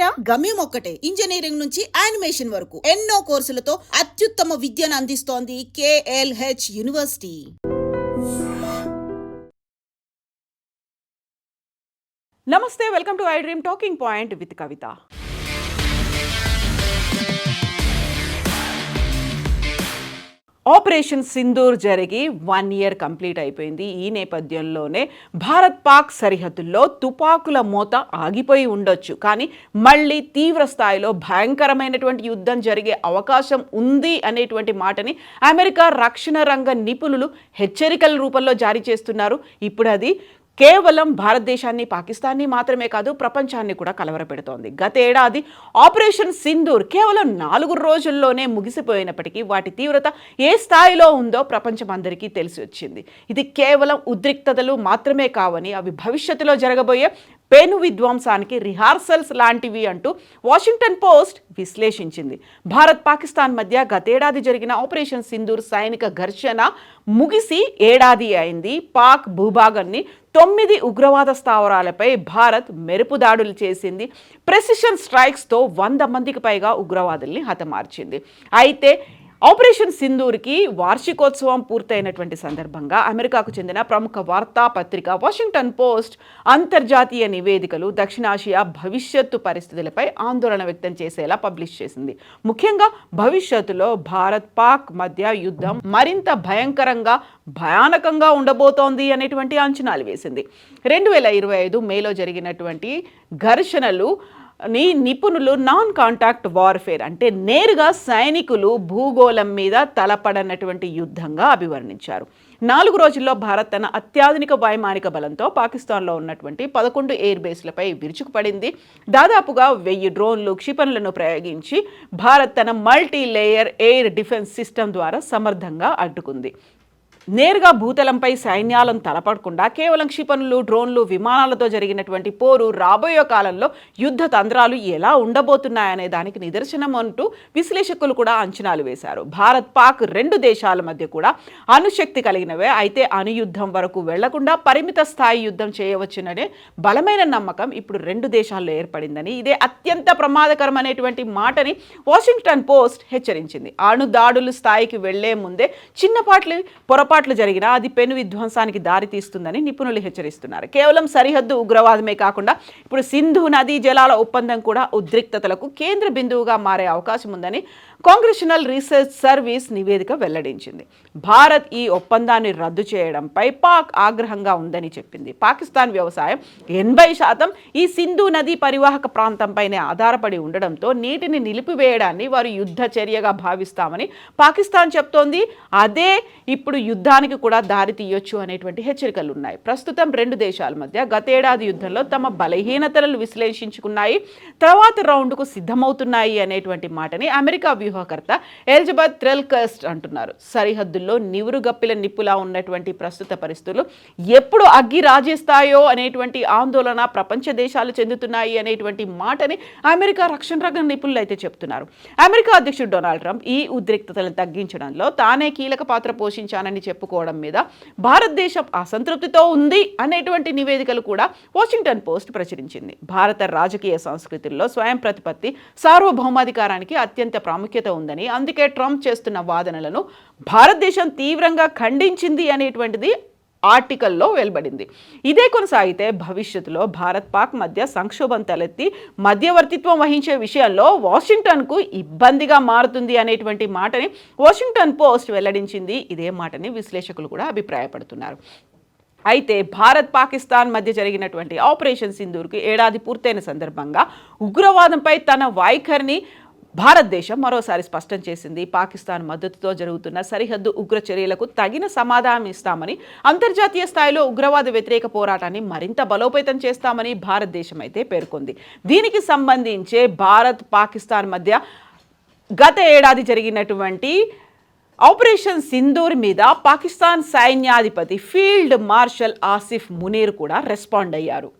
ఒకటేరా? గమ్యం ఒక్కటే. ఇంజనీరింగ్ నుంచి యానిమేషన్ వరకు ఎన్నో కోర్సులతో అత్యుత్తమ విద్యను అందిస్తోంది KLH యూనివర్సిటీ. నమస్తే, welcome to I dream talking point with Kavitha. Operation Sindoor జరిగి 1 year కంప్లీట్ అయిపోయింది. ఈ నేపథ్యంలోనే భారత్ పాక్ సరిహద్దుల్లో తుపాకుల మోత ఆగిపోయి ఉండొచ్చు, కానీ మళ్ళీ తీవ్ర స్థాయిలో భయంకరమైనటువంటి యుద్ధం జరిగే అవకాశం ఉంది అనేటువంటి మాటని అమెరికా రక్షణ రంగ నిపుణులు హెచ్చరికల రూపంలో జారీ చేస్తున్నారు. ఇప్పుడు అది కేవలం భారతదేశాన్ని, పాకిస్తాన్ని మాత్రమే కాదు, ప్రపంచాన్ని కూడా కలవరపెడుతోంది. గత ఏడాది ఆపరేషన్ సింధూర్ కేవలం 4 రోజుల్లోనే ముగిసిపోయినప్పటికీ వాటి తీవ్రత ఏ స్థాయిలో ఉందో ప్రపంచం అందరికీ తెలిసి వచ్చింది. ఇది కేవలం ఉద్రిక్తతలు మాత్రమే కావని, అవి భవిష్యత్తులో జరగబోయే పెను విధ్వంసానికి రిహార్సల్స్ లాంటివి అంటూ వాషింగ్టన్ పోస్ట్ విశ్లేషించింది. భారత్ పాకిస్తాన్ మధ్య గతేడాది జరిగిన ఆపరేషన్ సింధూర్ సైనిక ఘర్షణ ముగిసి ఏడాది అయింది. పాక్ భూభాగాన్ని 9 ఉగ్రవాద స్థావరాలపై భారత్ మెరుపు దాడులు చేసింది. ప్రెసిషన్ స్ట్రైక్స్తో 100 మందికి పైగా ఉగ్రవాదుల్ని హతమార్చింది. అయితే ఆపరేషన్ సింధూర్కి వార్షికోత్సవం పూర్తయినటువంటి సందర్భంగా అమెరికాకు చెందిన ప్రముఖ వార్తాపత్రిక వాషింగ్టన్ పోస్ట్ అంతర్జాతీయ నివేదికలు దక్షిణాసియా భవిష్యత్తు పరిస్థితులపై ఆందోళన వ్యక్తం చేసేలా పబ్లిష్ చేసింది. ముఖ్యంగా భవిష్యత్తులో భారత్ పాక్ మధ్య యుద్ధం మరింత భయానకంగా ఉండబోతోంది అనేటువంటి అంచనాలు వేసింది. 2025 మేలో జరిగినటువంటి ఘర్షణలు నిపుణులు నాన్ కాంటాక్ట్ వార్ఫేర్, అంటే నేరుగా సైనికులు భూగోళం మీద తలపడనటువంటి యుద్ధంగా అభివర్ణించారు. 4 రోజుల్లో భారత్ తన అత్యాధునిక వైమానిక బలంతో పాకిస్తాన్లో ఉన్నటువంటి 11 ఎయిర్ బేస్లపై విరుచుకుపడింది. దాదాపుగా 1000 డ్రోన్లు, క్షిపణులను ప్రయోగించి భారత్ తన multi layer air defence system ద్వారా సమర్థంగా అడ్డుకుంది. నేరుగా భూతలంపై సైన్యాలను తలపడకుండా కేవలం క్షిపణులు, డ్రోన్లు, విమానాలతో జరిగినటువంటి పోరు రాబోయే కాలంలో యుద్ధ తంత్రాలు ఎలా ఉండబోతున్నాయనే దానికి నిదర్శనం అంటూ విశ్లేషకులు కూడా అంచనాలు వేశారు. భారత్ పాక్ 2 దేశాల మధ్య కూడా అణుశక్తి కలిగినవే. అయితే అణుయుద్ధం వరకు వెళ్లకుండా పరిమిత స్థాయి యుద్ధం చేయవచ్చుననే బలమైన నమ్మకం ఇప్పుడు 2 దేశాల్లో ఏర్పడిందని, ఇదే అత్యంత ప్రమాదకరమైనటువంటి మాటని వాషింగ్టన్ పోస్ట్ హెచ్చరించింది. అణు దాడులు స్థాయికి వెళ్లే ముందే చిన్నపాటి పొరపాట్లు జరిగినా అది పెను విధ్వంసానికి దారితీస్తుందని నిపుణులు హెచ్చరిస్తున్నారు. కేవలం సరిహద్దు ఉగ్రవాదమే కాకుండా ఇప్పుడు సింధు నదీ జలాల ఒప్పందం కూడా ఉద్రిక్తతలకు కేంద్ర బిందువుగా మారే అవకాశం ఉందని కాంగ్రెషనల్ రీసెర్చ్ సర్వీస్ నివేదిక వెల్లడించింది. భారత్ ఈ ఒప్పందాన్ని రద్దు చేయడంపై పాక్ ఆగ్రహంగా ఉందని చెప్పింది. పాకిస్తాన్ వ్యవసాయం 80% ఈ సింధు నదీ పరివాహక ప్రాంతంపైనే ఆధారపడి ఉండడంతో నీటిని నిలిపివేయడాన్ని వారు యుద్ధ చర్యగా భావిస్తామని పాకిస్తాన్ చెప్తోంది. అదే ఇప్పుడు యుద్ధానికి కూడా దారి తీయొచ్చు అనేటువంటి హెచ్చరికలు ఉన్నాయి. ప్రస్తుతం 2 దేశాల మధ్య గతేడాది యుద్ధంలో తమ బలహీనతలను విశ్లేషించుకున్నాయి, తర్వాత రౌండ్కు సిద్ధమవుతున్నాయి అనేటువంటి మాటని అమెరికా వ్యూహకర్త ఎలిజబెత్ ట్రెల్కస్ట్ అంటున్నారు. సరిహద్దుల్లో నివురుగప్పిల నిప్పులా ఉన్నటువంటి ప్రస్తుత పరిస్థితులు ఎప్పుడు అగ్గి రాజేస్తాయో అనేటువంటి ఆందోళన ప్రపంచ దేశాలు చెందుతున్నాయి అనేటువంటి మాటని అమెరికా రక్షణ రంగ నిపుణులు అయితే చెప్తున్నారు. అమెరికా అధ్యక్షుడు డొనాల్డ్ ట్రంప్ ఈ ఉద్రిక్తతలను తగ్గించడంలో తానే కీలక పాత్ర పోషించానని చెప్పుకోవడం మీద భారతదేశం అసంతృప్తితో ఉంది అనేటువంటి నివేదికలు కూడా వాషింగ్టన్ పోస్ట్ ప్రచురించింది. భారత రాజకీయ సంస్కృతిలో స్వయం ప్రతిపత్తి, సార్వభౌమాధికారానికి అత్యంత ప్రాముఖ్యత ఉందని, అందుకే ట్రంప్ చేస్తున్న వాదనలను భారతదేశం తీవ్రంగా ఖండించింది అనేటువంటిది ఆర్టికల్లో వెలువడింది. ఇదే కొనసాగితే భవిష్యత్తులో భారత్ పాక్ మధ్య సంక్షోభం తలెత్తి మధ్యవర్తిత్వం వహించే విషయాల్లో వాషింగ్టన్కు ఇబ్బందిగా మారుతుంది అనేటువంటి మాటని వాషింగ్టన్ పోస్ట్ వెల్లడించింది. ఇదే మాటని విశ్లేషకులు కూడా అభిప్రాయపడుతున్నారు. అయితే భారత్ పాకిస్తాన్ మధ్య జరిగినటువంటి ఆపరేషన్ సింధూర్కి ఏడాది పూర్తయిన సందర్భంగా ఉగ్రవాదంపై తన వైఖరిని భారతదేశం మరోసారి స్పష్టం చేసింది. పాకిస్తాన్ మద్దతుతో జరుగుతున్న సరిహద్దు ఉగ్ర చర్యలకు తగిన సమాధానం ఇస్తామని, అంతర్జాతీయ స్థాయిలో ఉగ్రవాద వ్యతిరేక పోరాటాన్ని మరింత బలోపేతం చేస్తామని భారతదేశం అయితే పేర్కొంది. దీనికి సంబంధించే భారత్ పాకిస్తాన్ మధ్య గత ఏడాది జరిగినటువంటి ఆపరేషన్ సింధూర్ మీద పాకిస్తాన్ సైన్యాధిపతి ఫీల్డ్ మార్షల్ ఆసిఫ్ మునీర్ కూడా రెస్పాండ్ అయ్యారు.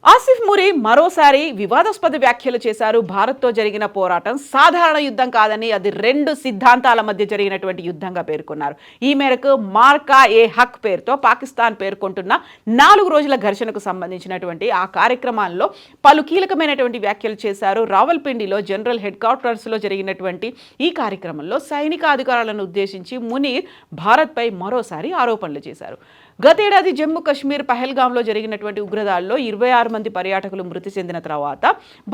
ఆసిఫ్ మురి మరోసారి వివాదాస్పద వ్యాఖ్యలు చేశారు. భారత్తో జరిగిన పోరాటం సాధారణ యుద్ధం కాదని, అది 2 సిద్ధాంతాల మధ్య జరిగినటువంటి యుద్ధంగా పేర్కొన్నారు. ఈ మేరకు మార్కా ఏ హక్ పేరుతో పాకిస్తాన్ పేర్కొంటున్న 4 రోజుల ఘర్షణకు సంబంధించినటువంటి ఆ కార్యక్రమాల్లో పలు కీలకమైనటువంటి వ్యాఖ్యలు చేశారు. రావల్పిండిలో జనరల్ హెడ్ క్వార్టర్స్లో జరిగినటువంటి ఈ కార్యక్రమంలో సైనిక అధికారులను ఉద్దేశించి మునీర్ భారత్పై మరోసారి ఆరోపణలు చేశారు. గతేడాది జమ్మూ కాశ్మీర్ పహల్గాంలో జరిగినటువంటి ఉగ్రదాడిలో 26 మంది పర్యాటకులు మృతి చెందిన తర్వాత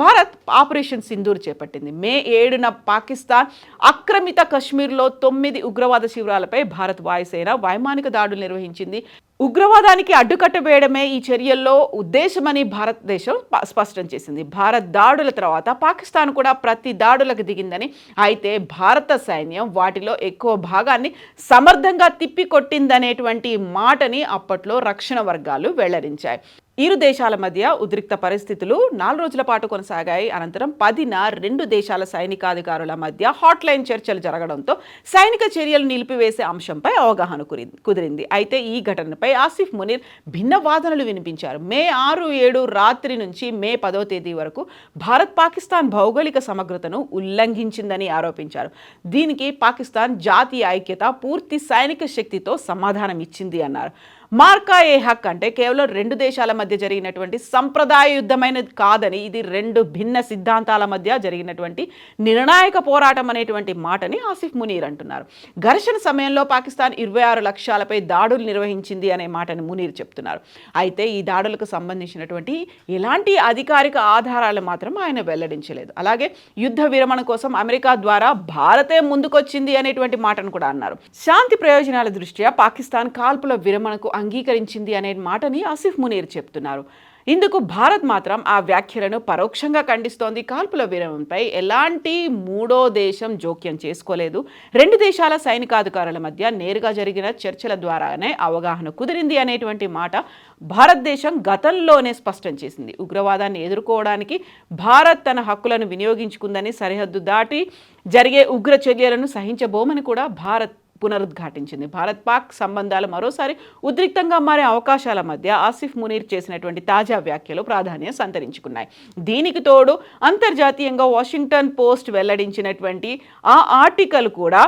భారత్ ఆపరేషన్ సింధూర్ చేపట్టింది. మే 7న పాకిస్తాన్ ఆక్రమిత కశ్మీర్లో 9 ఉగ్రవాద శిబిరాలపై భారత్ వాయుసేన వైమానిక దాడులు నిర్వహించింది. ఉగ్రవాదానికి అడ్డుకట్ట వేయడమే ఈ చర్యల్లో ఉద్దేశమని భారతదేశం స్పష్టం చేసింది. భారత్ దాడుల తర్వాత పాకిస్తాన్ కూడా ప్రతి దాడులకు దిగిందని, అయితే భారత సైన్యం వాటిలో ఎక్కువ భాగాన్ని సమర్థంగా తిప్పికొట్టిందనేటువంటి మాటని అప్పట్లో రక్షణ వర్గాలు వెల్లడించాయి. ఇరు దేశాల మధ్య ఉద్రిక్త పరిస్థితులు 4 రోజుల పాటు కొనసాగాయి. అనంతరం 10న 2 దేశాల సైనికాధికారుల మధ్య హాట్లైన్ చర్చలు జరగడంతో సైనిక చర్యలు నిలిపివేసే అంశంపై అవగాహన కుదిరింది. అయితే ఈ ఘటనపై ఆసిఫ్ మునీర్ భిన్న వాదనలు వినిపించారు. మే 6-7 రాత్రి నుంచి మే 10వ తేదీ వరకు భారత్ పాకిస్తాన్ భౌగోళిక సమగ్రతను ఉల్లంఘించిందని ఆరోపించారు. దీనికి పాకిస్తాన్ జాతీయ ఐక్యత, పూర్తి సైనిక శక్తితో సమాధానం ఇచ్చింది అన్నారు. మార్కా ఏ హక్ అంటే కేవలం 2 దేశాల మధ్య జరిగినటువంటి సంప్రదాయ యుద్ధమైనది కాదని, ఇది 2 భిన్న సిద్ధాంతాల మధ్య జరిగినటువంటి నిర్ణాయక పోరాటం అనేటువంటి మాటని ఆసిఫ్ మునీర్ అంటున్నారు. ఘర్షణ సమయంలో పాకిస్తాన్ 26 లక్ష్యాలపై దాడులు నిర్వహించింది అనే మాటని మునీర్ చెప్తున్నారు. అయితే ఈ దాడులకు సంబంధించినటువంటి ఎలాంటి అధికారిక ఆధారాలు మాత్రం ఆయన వెల్లడించలేదు. అలాగే యుద్ధ విరమణ కోసం అమెరికా ద్వారా భారతే ముందుకొచ్చింది అనేటువంటి మాటను కూడా అన్నారు. శాంతి ప్రయోజనాల దృష్ట్యా పాకిస్తాన్ కాల్పుల విరమణకు అంగీకరించింది అనే మాటని ఆసిఫ్ మునీర్ చెప్తున్నారు. ఇందుకు భారత్ మాత్రం ఆ వ్యాఖ్యలను పరోక్షంగా ఖండిస్తోంది. కాల్పుల విరమణపై ఎలాంటి మూడో దేశం జోక్యం చేసుకోలేదు. 2 దేశాల సైనికాధికారుల మధ్య నేరుగా జరిగిన చర్చల ద్వారానే అవగాహన కుదిరింది అనేటువంటి మాట భారతదేశం గతంలోనే స్పష్టం చేసింది. ఉగ్రవాదాన్ని ఎదుర్కోవడానికి భారత్ తన హక్కులను వినియోగించుకుందని, సరిహద్దు దాటి జరిగే ఉగ్ర చర్యలను సహించబోమని కూడా భారత్ పునరుద్ఘాటించింది. భారత్ పాక్ సంబంధాలు మరోసారి ఉద్రిక్తంగా మారే అవకాశాల మధ్య ఆసిఫ్ మునీర్ చేసినటువంటి తాజా వ్యాఖ్యలు ప్రాధాన్యం సంతరించుకున్నాయి. దీనికి తోడు అంతర్జాతీయంగా వాషింగ్టన్ పోస్ట్ వెల్లడించినటువంటి ఆ ఆర్టికల్ కూడా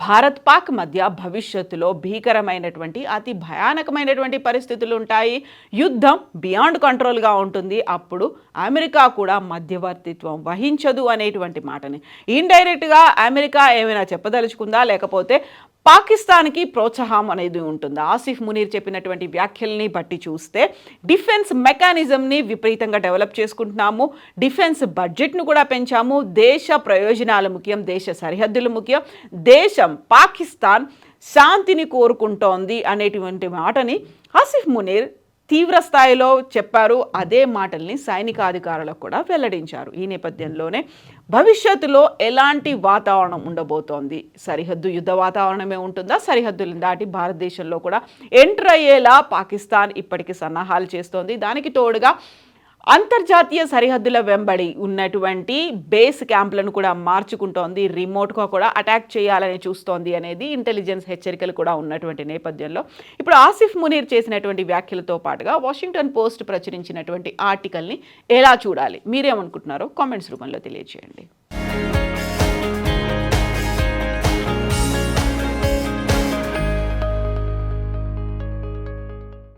భారత్ పాక్ మధ్య భవిష్యత్తులో భీకరమైనటువంటి, అతి భయానకమైనటువంటి పరిస్థితులు ఉంటాయి, యుద్ధం బియాండ్ కంట్రోల్గా ఉంటుంది, అప్పుడు అమెరికా కూడా మధ్యవర్తిత్వం వహించదు అనేటువంటి మాటని ఇండైరెక్ట్గా అమెరికా ఏమైనా చెప్పదలుచుకుందా, లేకపోతే పాకిస్తాన్కి ప్రోత్సాహం అనేది ఉంటుందా? ఆసిఫ్ మునీర్ చెప్పినటువంటి వ్యాఖ్యల్ని బట్టి చూస్తే డిఫెన్స్ మెకానిజంని విపరీతంగా డెవలప్ చేసుకుంటున్నాము, డిఫెన్స్ బడ్జెట్ను కూడా పెంచాము, దేశ ప్రయోజనాలు ముఖ్యం, దేశ సరిహద్దులు ముఖ్యం, దేశం పాకిస్తాన్ శాంతిని కోరుకుంటోంది అనేటువంటి మాటని ఆసిఫ్ మునీర్ తీవ్ర స్థాయిలో చెప్పారు. అదే మాటల్ని సైనికాధికారులకు కూడా వెల్లడించారు. ఈ నేపథ్యంలోనే భవిష్యత్తులో ఎలాంటి వాతావరణం ఉండబోతోంది? సరిహద్దు యుద్ధ వాతావరణమే ఉంటుందా? సరిహద్దులను దాటి భారతదేశంలో కూడా ఎంటర్ అయ్యేలా పాకిస్తాన్ ఇప్పటికీ సన్నాహాలు చేస్తోంది. దానికి తోడుగా అంతర్జాతీయ సరిహద్దుల వెంబడి ఉన్నటువంటి బేస్ క్యాంపులను కూడా మార్చుకుంటోంది, రిమోట్గా కూడా అటాక్ చేయాలని చూస్తోంది అనేది ఇంటెలిజెన్స్ హెచ్చరికలు కూడా ఉన్నటువంటి నేపథ్యంలో ఇప్పుడు ఆసిఫ్ మునీర్ చేసినటువంటి వ్యాఖ్యలతో పాటుగా వాషింగ్టన్ పోస్ట్ ప్రచురించినటువంటి ఆర్టికల్ని ఎలా చూడాలి? మీరేమనుకుంటున్నారో కామెంట్స్ రూపంలో తెలియజేయండి.